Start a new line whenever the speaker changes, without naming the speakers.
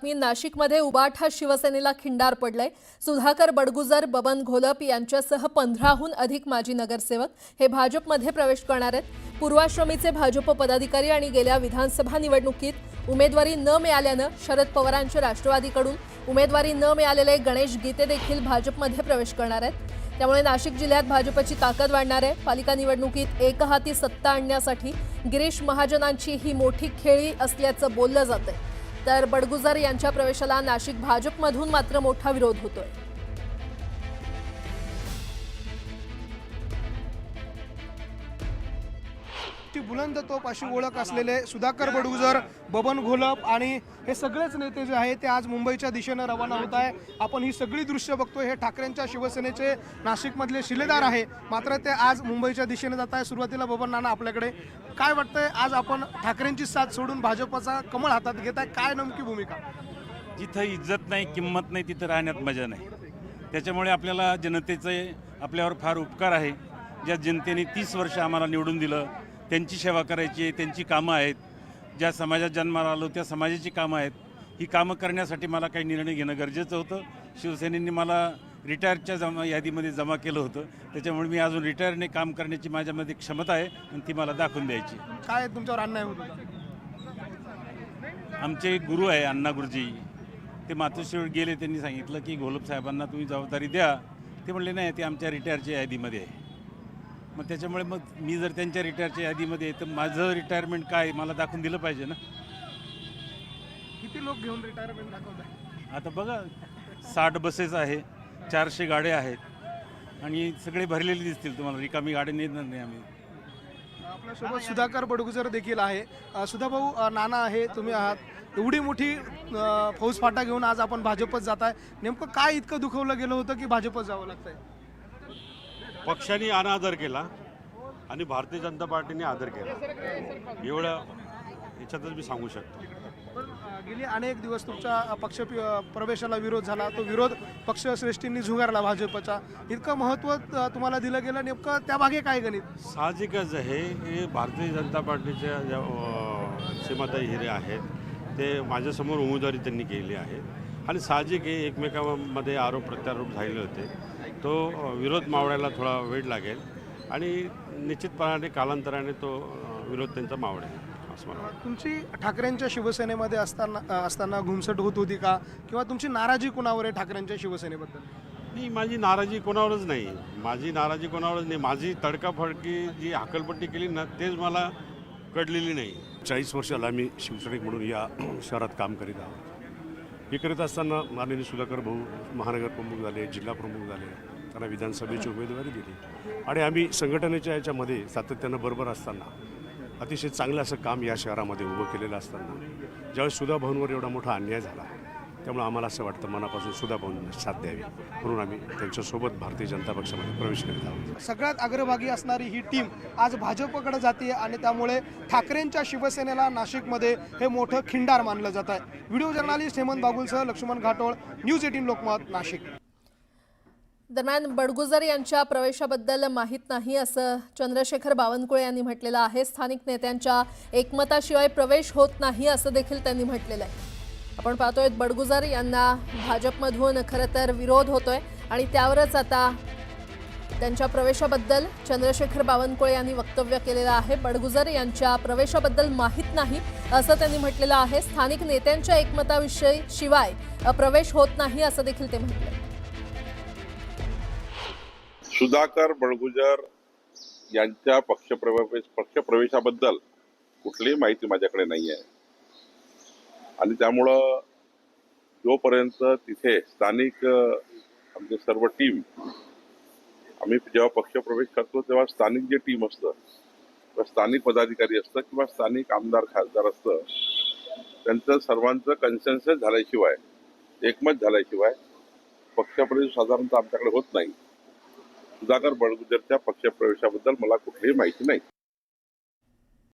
बातमी। नाशिकमध्ये उबाठा शिवसेनेला खिंडार पडलंय। सुधाकर बडगुजर, बबन घोलप यांच्यासह 15हून अधिक माजी नगरसेवक हे भाजपमध्ये प्रवेश करणार आहेत। पूर्वाश्रमीचे भाजप पदाधिकारी आणि गेल्या विधानसभा निवडणुकीत उमेदवारी न मिळाल्यानं शरद पवारांच्या राष्ट्रवादीकडून उमेदवारी न मिळालेले गणेश गीते देखील भाजपमध्ये प्रवेश करणार आहेत। त्यामुळे नाशिक जिल्ह्यात भाजपची ताकद वाढणार आहे। पालिका निवडणुकीत एकहाती सत्ता आणण्यासाठी गिरीश महाजनांची ही मोठी खेळी असल्याचं बोललं जातंय। तर बडगुजर यांच्या प्रवेशाला नाशिक भाजपमधून मात्र मोठा विरोध होतोय।
बुलंद तोप अशी ओळख असलेले सुधाकर बडगुजर, बबन घोलप आणि हे सगळेच नेते जे आहेत ते आज मुंबईच्या दिशेने रवाना होत आहे। आपण ही सगळी दृश्य बघतोय, हे ठाकरेंच्या शिवसेनेचे नाशिकमधले शिलेदार आहे, मात्र ते आज मुंबईच्या दिशेने जात आहे। सुरुवातीला बबन नाना आपल्याकडे काय वाटतंय, आज आपण ठाकरेंची साथ सोडून भाजपचा कमळ हातात घेत आहे, काय नेमकी भूमिका?
जिथं इज्जत नाही, किंमत नाही, तिथं राहण्यात मजा नाही। त्याच्यामुळे आपल्याला जनतेचे आपल्यावर फार उपकार आहे। ज्या जनतेने 30 वर्ष आम्हाला निवडून दिलं, त्यांची सेवा करायची आहे, त्यांची कामं आहेत। ज्या समाजात जन्माला आलो त्या समाजाची कामं आहेत। ही कामं करण्यासाठी मला काही निर्णय घेणं गरजेचं होतं। शिवसेनेने मला रिटायरच्या यादीमध्ये जमा केलं होतं, त्याच्यामुळे मी अजून रिटायरने काम करण्याची माझ्यामध्ये क्षमता आहे आणि ती मला दाखवून द्यायची।
काय तुमच्यावर अन्याय होत होता?
आमचे गुरु आहे अण्णा गुरुजी, ते मातोश्रीवर गेले, त्यांनी सांगितलं की घोलप साहेबांना तुम्ही जबाबदारी द्या। ते म्हणले नाही, ते आमच्या रिटायरच्या यादीमध्ये आहे। मग त्याच्यामुळे मग मी जर त्यांच्या रिटायरच्या यादीमध्ये आहे तर माझं रिटायरमेंट काय मला दाखवून दिलं पाहिजे ना।
किती लोक घेऊन रिटायरमेंट दाखवताय?
आता बघा, 60 बसेस आहे, 400 गाड्या आहेत आणि सगळे भरलेले दिसतील तुम्हाला, रिकामी गाडी नेणार नाही आम्ही।
आपल्यासोबत सुधाकर बडगुजर देखील आहे। सुधाभाऊ, नाना आहे, तुम्ही आहात, एवढी मोठी फौजफाटा घेऊन आज आपण भाजपत जात आहे, नेमकं काय इतकं दुखवलं गेलं होतं की भाजपत जावं लागतंय?
पक्षाने अनादर केला आणि भारतीय जनता पार्टीने आदर केला, एवढं याच्यातच मी सांगू शकतो।
पण गेली अनेक दिवस तुमच्या पक्ष प्रवेशाला विरोध झाला, तो विरोध पक्षश्रेष्ठींनी झुगारला भाजपच्या, इतकं महत्त्व तुम्हाला दिलं गेलं, नेमकं त्या मागे काय गणित?
साहजिकच आहे, हे भारतीय जनता पार्टीच्या ज्या सीमाताई हिरे आहेत ते माझ्यासमोर उमेदवारी त्यांनी केली आहे आणि साहजिक आहे एकमेकांमध्ये आरोप प्रत्यारोप झालेले होते। तो विरोध मावळायला थोडा वेळ लागेल आणि निश्चितपणाने कालांतराने तो विरोध त्यांचा मावळेल असं मला वाटतं।
तुमची ठाकरेंच्या शिवसेनेमध्ये असताना घुमसट होत होती का, किंवा तुमची नाराजी कोणावर आहे ठाकरेंच्या शिवसेनेबद्दल?
नाही, माझी नाराजी कोणावरच नाही, माझी तडकाफडकी जी हाकलपट्टी केली ना तेच मला कळलेली नाही।
40 वर्षाला आम्ही शिवसैनिक म्हणून या शहरात काम करीत आहोत। हे करीत असताना माननीय सुधाकर भाऊ महानगर प्रमुख झाले, जिल्हा प्रमुख झाले, त्यांना विधानसभेची उमेदवारी दिली आणि आम्ही संघटनेच्या याच्यामध्ये सातत्यानं बरोबर असताना अतिशय चांगलं असं काम या शहरामध्ये उभं केलेलं असताना ज्यावेळेस सुधा भाऊंवर एवढा मोठा अन्याय झाला, त्यामुळे आम्हाला असं वाटतं मनापासून सुधा भाऊंना साथ द्यावी म्हणून आम्ही त्यांच्यासोबत भारतीय जनता पक्षामध्ये प्रवेश करीत आहोत।
सगळ्यात अग्रभागी असणारी ही टीम आज भाजपकडे जाते आणि त्यामुळे ठाकरेंच्या शिवसेनेला नाशिकमध्ये हे मोठं खिंडार मानलं जात आहे। व्हिडिओ जर्नालिस्ट हेमंत बागुलसह लक्ष्मण घाटोळ, न्यूज 18 लोकमत, नाशिक।
दरम्यान बडगुजर यांच्या प्रवेशाबद्दल माहीत नाही असं चंद्रशेखर बावनकुळे यांनी म्हटलेलं आहे। स्थानिक नेत्यांच्या एकमताशिवाय प्रवेश होत नाही असं देखील त्यांनी म्हटलेलं आहे। आपण पाहतोय बडगुजर यांना भाजपमधून खरं तर विरोध होतोय आणि त्यावरच आता त्यांच्या प्रवेशाबद्दल चंद्रशेखर बावनकुळे यांनी वक्तव्य केलेलं आहे। बडगुजर यांच्या प्रवेशाबद्दल माहीत नाही असं त्यांनी म्हटलेलं आहे। स्थानिक नेत्यांच्या एकमताविषयी शिवाय प्रवेश होत नाही असं देखील ते म्हटले।
सुधाकर बडगुजर यांच्या पक्षप्रवेशाबद्दल कुठलीही माहिती माझ्याकडे नाही आहे आणि त्यामुळं जोपर्यंत तिथे स्थानिक आमचे सर्व टीम, आम्ही जेव्हा पक्षप्रवेश करतो तेव्हा स्थानिक जे टीम असतं किंवा स्थानिक पदाधिकारी असतं किंवा स्थानिक आमदार खासदार असतं, त्यांचं सर्वांचं कन्सेन्सस झाल्याशिवाय, एकमत झाल्याशिवाय पक्षप्रवेश साधारणतः आमच्याकडे होत नाही। सुधाकर बडगुजरच्या पक्षप्रवेशाबद्दल मला कुठलीही माहिती नाही।